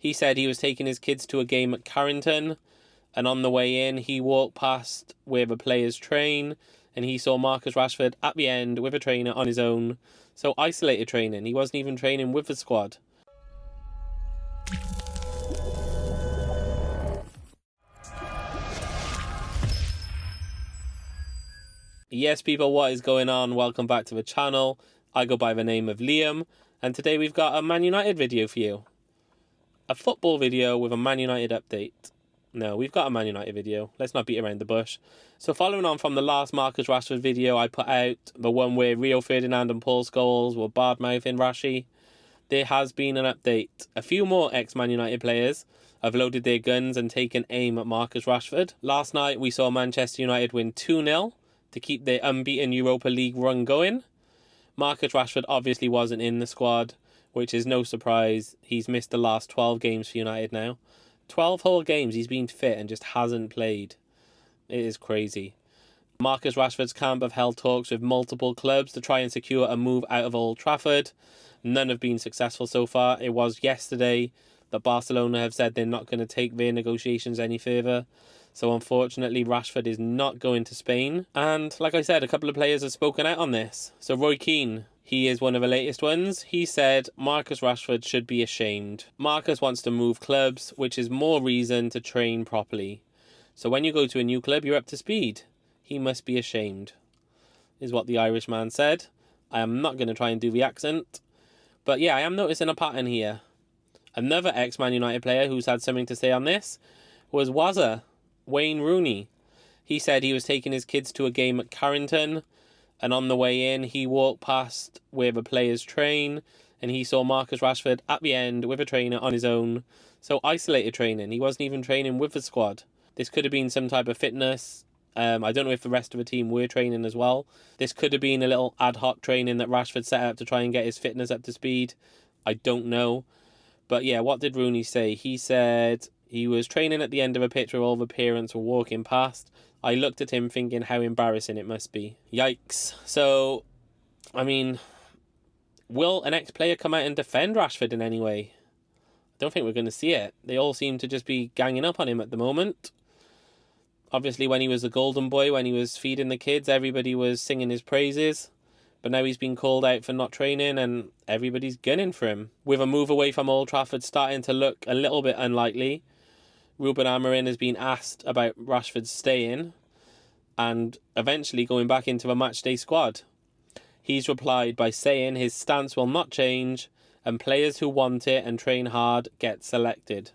He said he was taking his kids to a game at Carrington, and on the way in, he walked past where the players train, and he saw Marcus Rashford at the end with a trainer on his own. So isolated training. He wasn't even training with the squad. Yes, people, what is going on? Welcome back to the channel. I go by the name of Liam, and today we've got a Man United video for you. A football video with a Man United update. No, we've got a Man United video. Let's not beat around the bush. So following on from the last Marcus Rashford video I put out, the one where Rio Ferdinand and Paul Scholes were bad-mouthing Rashi, there has been an update. A few more ex-Man United players have loaded their guns and taken aim at Marcus Rashford. Last night we saw Manchester United win 2-0 to keep their unbeaten Europa League run going. Marcus Rashford obviously wasn't in the squad, which is no surprise. He's missed the last 12 games for United now. 12 whole games he's been fit and just hasn't played. It is crazy. Marcus Rashford's camp have held talks with multiple clubs to try and secure a move out of Old Trafford. None have been successful so far. It was yesterday that Barcelona have said they're not going to take their negotiations any further. So unfortunately, Rashford is not going to Spain. And like I said, a couple of players have spoken out on this. So Roy Keane, he is one of the latest ones. He said Marcus Rashford should be ashamed. Marcus wants to move clubs, which is more reason to train properly. So when you go to a new club, you're up to speed. He must be ashamed, is what the Irish man said. I am not going to try and do the accent. But yeah, I am noticing a pattern here. Another ex-Man United player who's had something to say on this was Wayne Rooney. He said he was taking his kids to a game at Carrington, and on the way in, he walked past where the players train, and he saw Marcus Rashford at the end with a trainer on his own. So isolated training. He wasn't even training with the squad. This could have been some type of fitness. I don't know if the rest of the team were training as well. This could have been a little ad hoc training that Rashford set up to try and get his fitness up to speed. I don't know. But yeah, what did Rooney say? He said he was training at the end of a pitch where all the parents were walking past. I looked at him thinking how embarrassing it must be. Yikes. So, I mean, will an ex-player come out and defend Rashford in any way? I don't think we're going to see it. They all seem to just be ganging up on him at the moment. Obviously, when he was a golden boy, when he was feeding the kids, everybody was singing his praises. But now he's been called out for not training and everybody's gunning for him. With a move away from Old Trafford starting to look a little bit unlikely, Ruben Amorim has been asked about Rashford staying and eventually going back into a matchday squad. He's replied by saying his stance will not change and players who want it and train hard get selected.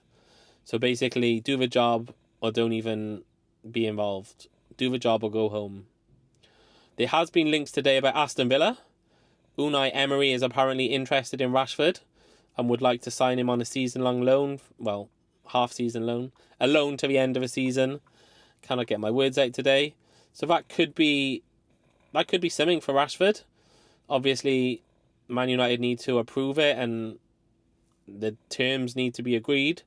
So basically, do the job or don't even be involved. Do the job or go home. There has been links today about Aston Villa. Unai Emery is apparently interested in Rashford and would like to sign him on a season-long loan. Well, half-season loan. A loan to the end of the season. Cannot get my words out today. So that could be something for Rashford. Obviously, Man United need to approve it and the terms need to be agreed.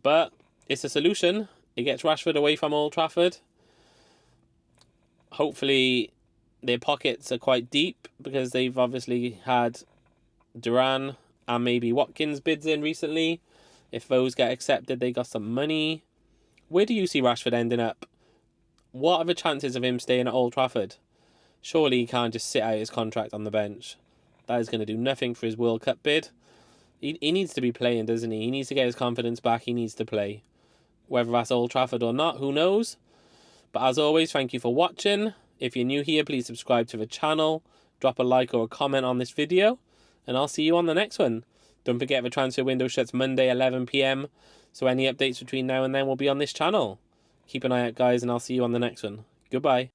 But it's a solution. It gets Rashford away from Old Trafford. Hopefully their pockets are quite deep because they've obviously had Duran and maybe Watkins bids in recently. If those get accepted, they got some money. Where do you see Rashford ending up? What are the chances of him staying at Old Trafford? Surely he can't just sit out his contract on the bench. That is going to do nothing for his World Cup bid. He needs to be playing, doesn't he? He needs to get his confidence back. He needs to play. Whether that's Old Trafford or not, who knows? But as always, thank you for watching. If you're new here, please subscribe to the channel. Drop a like or a comment on this video. And I'll see you on the next one. Don't forget the transfer window shuts Monday 11 PM. So any updates between now and then will be on this channel. Keep an eye out, guys, and I'll see you on the next one. Goodbye.